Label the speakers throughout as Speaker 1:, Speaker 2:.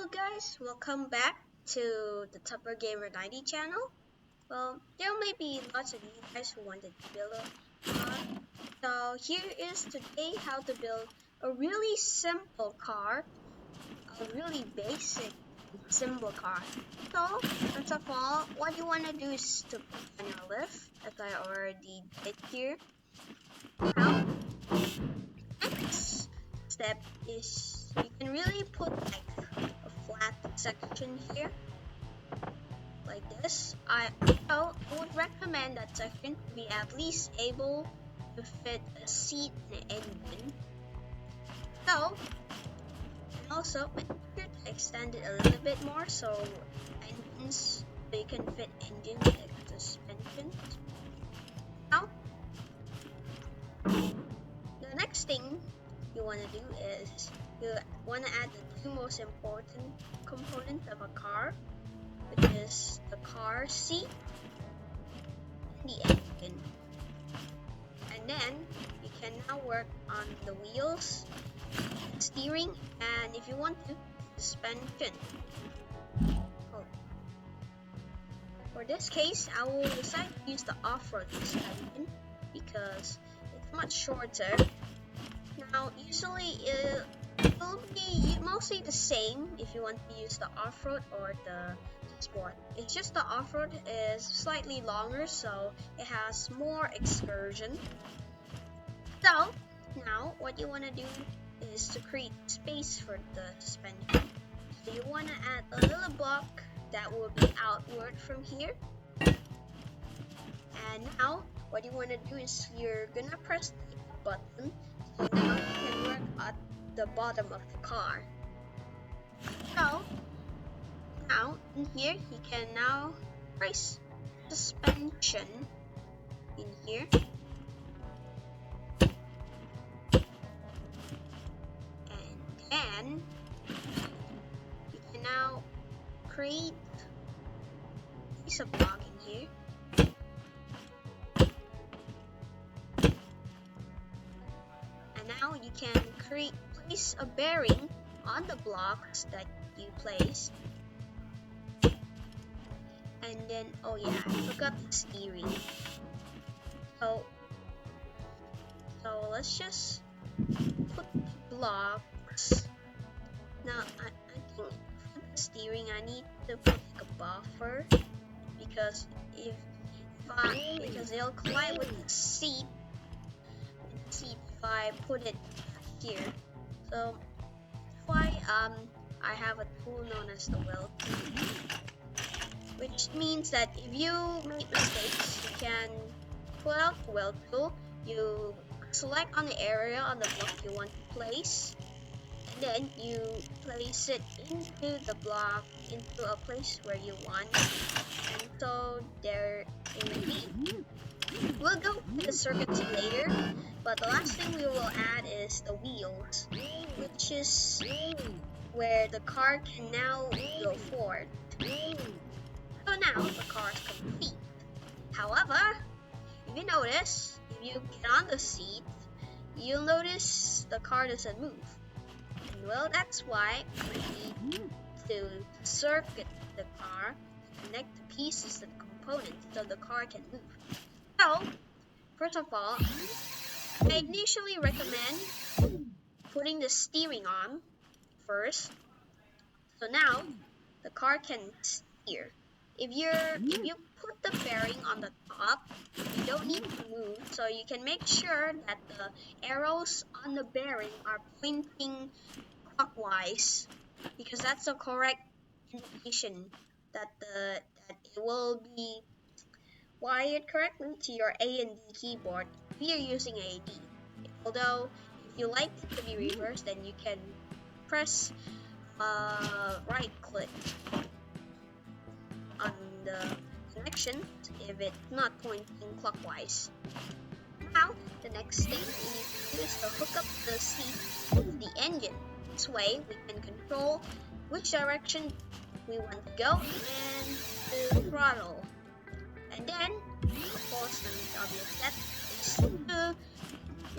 Speaker 1: Hello guys, welcome back to the Tupper Gamer 90 channel. Well, there may be lots of you guys who wanted to build a car. So here is today how to build a really simple car, a really basic simple car. So first of all, what you want to do is to put on your lift, as I already did here. Now, next step is you can really put like a flat section here like this. I would recommend that section to be at least able to fit a seat and an engine. So, and also make sure to extend it a little bit more so engines, so you can fit engines like suspensions. Now, the next thing you want to do is you want to add the two most important components of a car, which is the car seat and the engine. And then you can now work on the wheels, steering, and if you want to, suspension. For this case, I will decide to use the off-road suspension because it's much shorter. Now, usually it will be mostly the same if you want to use the off-road or the sport. It's just the off-road is slightly longer, so it has more excursion. So, now what you want to do is to create space for the suspension. So you want to add a little block that will be outward from here. And now what you want to do is you're gonna press the button. So now you can work at the bottom of the car. So now in here you can now place suspension in here. And then you can now create a piece of block in here. And now you can place a bearing on the blocks that you place. And then, oh yeah, I forgot the steering. So let's just put the blocks. Now, I think for the steering, I need to put like a buffer because because they'll collide with the seat. If I put it here. So why I have a tool known as the weld tool, which means that if you make mistakes, you can pull out the weld tool, you select on the area on the block you want to place, and then you place it into the block, into a place where you want, and so there it will be. We'll go to the circuits later, but the last thing we will add is the wheels, which is where the car can now go forward. So now the car is complete. However, if you notice, if you get on the seat, you'll notice the car doesn't move. And well, that's why we need to circuit the car, connect the pieces to the components so the car can move. So, first of all, I initially recommend putting the steering on first. So now the car can steer. If you put the bearing on the top, you don't need to move, so you can make sure that the arrows on the bearing are pointing clockwise, because that's the correct indication that it will be wired correctly to your A and D keyboard if you're using AD. Although if you like it to be reversed, then you can press right click on the connection if it's not pointing clockwise. Now the next thing we need to do is to hook up the seat with the engine. This way we can control which direction we want to go and the throttle. And then, of course, the obvious step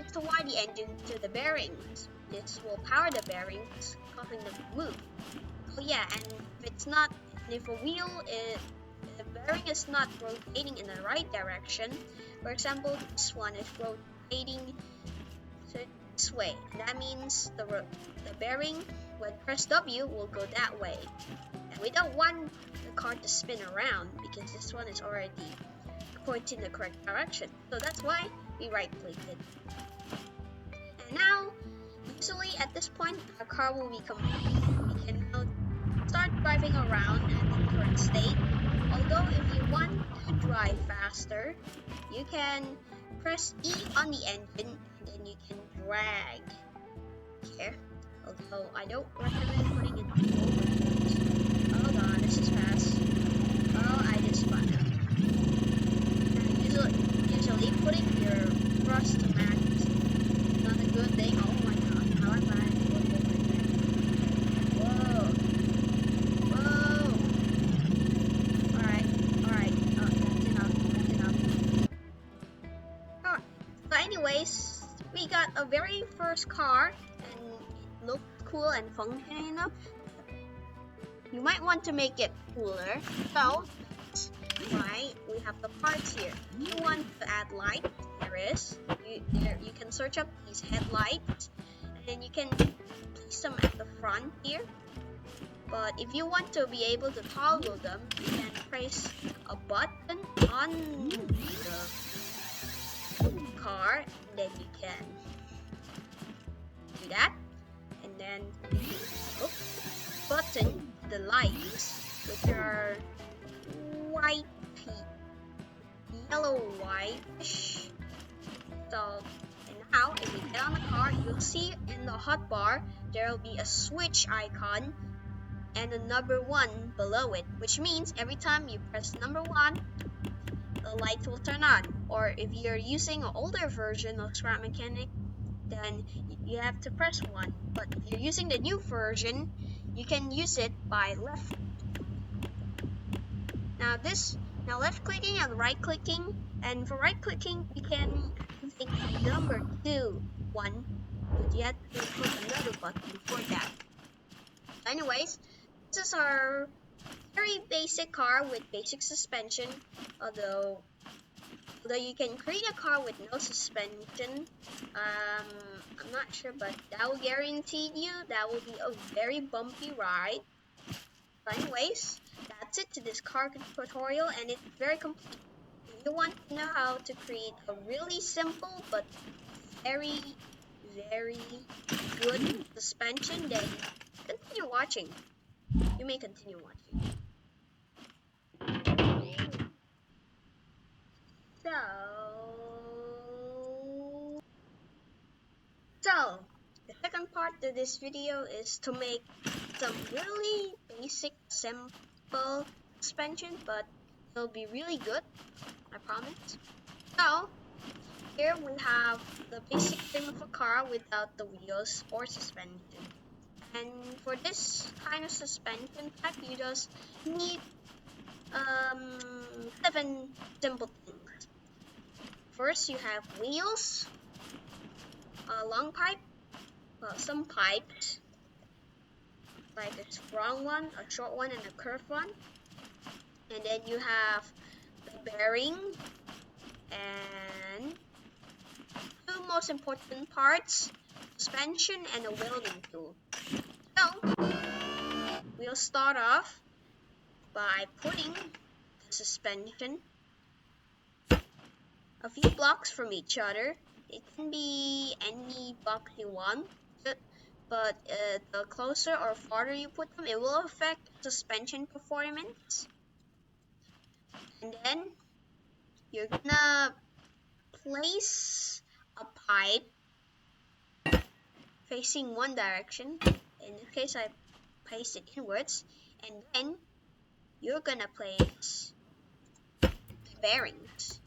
Speaker 1: is to wire the engine to the bearings. This will power the bearings, causing them to move. Oh yeah, and if a wheel is, the bearing is not rotating in the right direction, for example, this one is rotating this way, and that means the bearing, when press W, will go that way. And we don't want the car to spin around because this one is already pointing the correct direction. So that's why we right click it. And now, usually at this point, our car will be complete. We can now start driving around at the current state. Although if you want to drive faster, you can press E on the engine and then you can drag here. Although I don't recommend putting it forward. Hold on, this is fast. Oh, I just spun out. Usually putting your thrust to max is not a good thing. Oh my god, how am I going over there? Whoa. Alright. Oh, that's enough. Alright. So anyways, we got a very first car and it looked cool and functional enough. You might want to make it cooler. So why we have the parts here. If you want to add light, there is. You can search up these headlights and then you can place them at the front here. But if you want to be able to toggle them, you can press a button on the car and then you can do that. And then you can button the lights, which are white, yellow whitish. So, and now if you get on the car, you'll see in the hotbar there will be a switch icon and a number 1 below it, which means every time you press number 1, the lights will turn on. Or if you're using an older version of Scrap Mechanic, then you have to press 1. But if you're using the new version, you can use it by left. Now left clicking and right clicking, and for right clicking you can activate number 2 1, but you have to put another button for that. Anyways, this is our very basic car with basic suspension, although you can create a car with no suspension. I'm not sure, but that will guarantee you that will be a very bumpy ride. But anyways, that's it to this car tutorial, and it's very complete. If you want to know how to create a really simple but very, very good suspension, then continue watching. You may continue watching. So the second part of this video is to make some really basic, simple suspension, but it'll be really good, I promise. So here we have the basic frame of a car without the wheels or suspension. And for this kind of suspension type, you just need 7 simple things. First, you have wheels, a long pipe, some pipes, like a strong one, a short one, and a curved one. And then you have the bearing and 2 most important parts, suspension and a welding tool. So we'll start off by putting the suspension a few blocks from each other. It can be any block you want, but the closer or farther you put them, it will affect suspension performance. And then you're gonna place a pipe facing one direction. In this case, I placed it inwards, and then you're gonna place the bearings.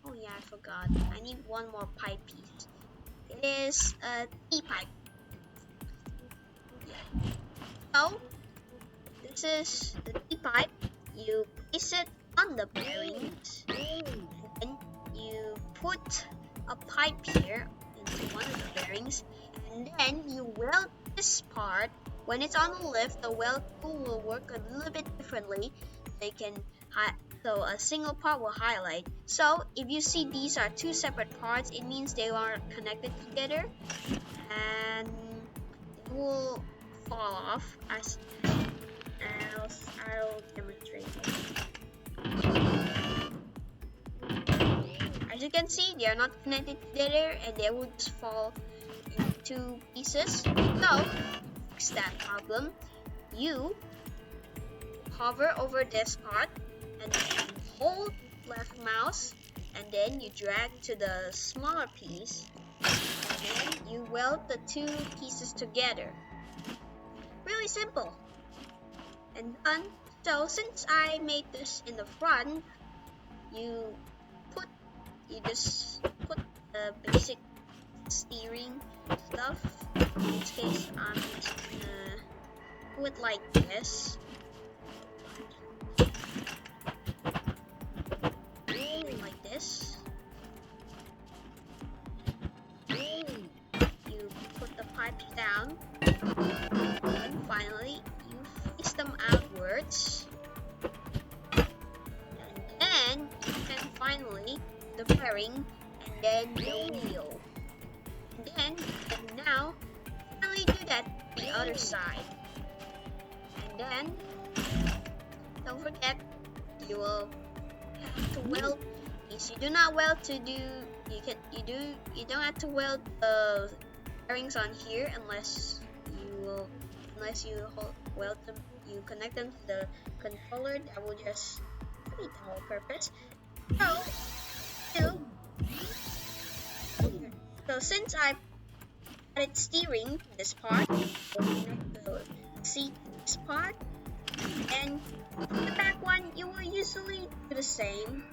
Speaker 1: Oh yeah, I forgot. I need one more pipe piece. It is a T-pipe. Yeah. So this is the T-pipe. You place it on the bearings, and then you put a pipe here into one of the bearings, and then you weld this part when it's on the lift, the weld tool will work a little bit differently. They can so a single part will highlight. So if you see these are two separate parts, it means they aren't connected together, and it will fall off. I'll demonstrate it. As you can see, they are not connected together, and they will just fall in two pieces. So to fix that problem, you hover over this part and then hold left mouse, and then you drag to the smaller piece, and then you weld the two pieces together. Really simple and done. So since I made this in the front, you just put the basic steering stuff. In this case, I'm just gonna do it like this. Like this. You put the pipes down, and finally you face them outwards, and then you can finally the bearing and then the wheel, and then you can now finally do that the other side, and then don't forget you will have to weld these. You do not weld to do you don't have to weld the bearings on here unless you weld them, you connect them to the controller. That will just defeat the whole purpose. So since I added steering to this part, we'll connect the seat to this part, and the back one you will usually do the same.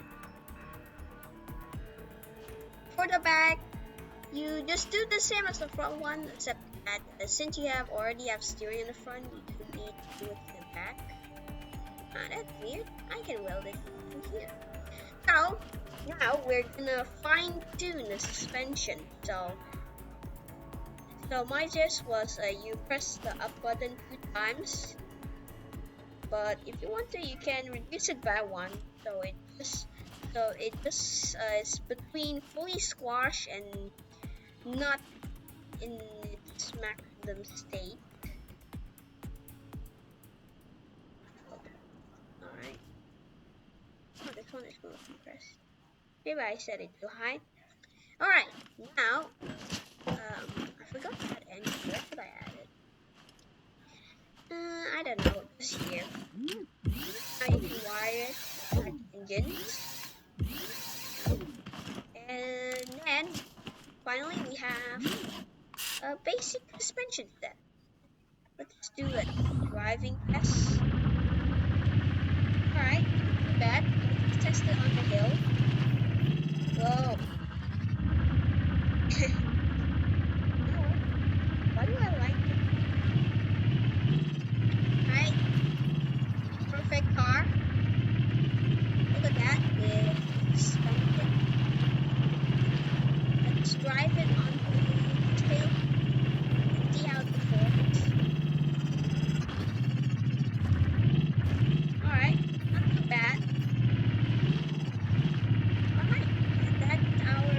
Speaker 1: For the back, you just do the same as the front one, except that since you already have steering in the front, you don't need to do it in the back. That's weird. I can weld it in here. So now we're gonna fine tune the suspension. So my gist was you press the up button 2 times, but if you want to, you can reduce it by 1. So it just is between fully squash and not in its maximum state. Alright. Oh, this one is going to compress. Maybe I set it too high. Alright, now I forgot to add engine. Where should I add it? I don't know, just here. Now you can wire it with engines. And then finally we have a basic suspension set. Let's do a driving test. Alright, do that. Let's test it on the hill. Whoa. Why do I like it? Alright. Perfect car. Look at that with suspension. Let's drive it on the hill and see how it performs. Alright, not too bad. Alright, that's our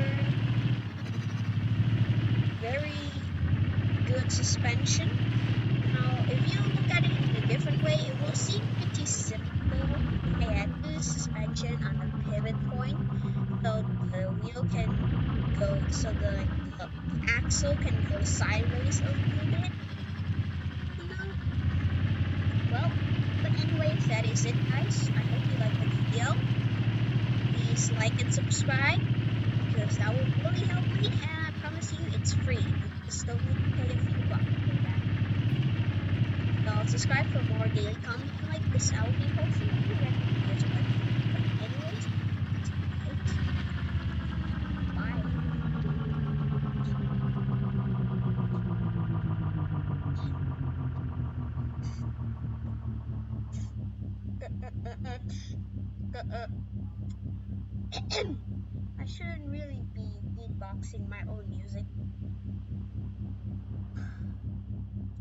Speaker 1: very good suspension. Now, if you look at it in a different way, it will seem pretty simple. I had the suspension on a pivot point, so the wheel can go, so the axle can go sideways a little bit. You know? Well, but anyways, that is it, guys. I hope you liked the video. Please like and subscribe, because that will really help me, and I promise you it's free. You just don't need to pay a few bucks for that. So subscribe for more daily content like this. I will be posting new videos like this. But anyways, bye. I shouldn't really be beatboxing my own music.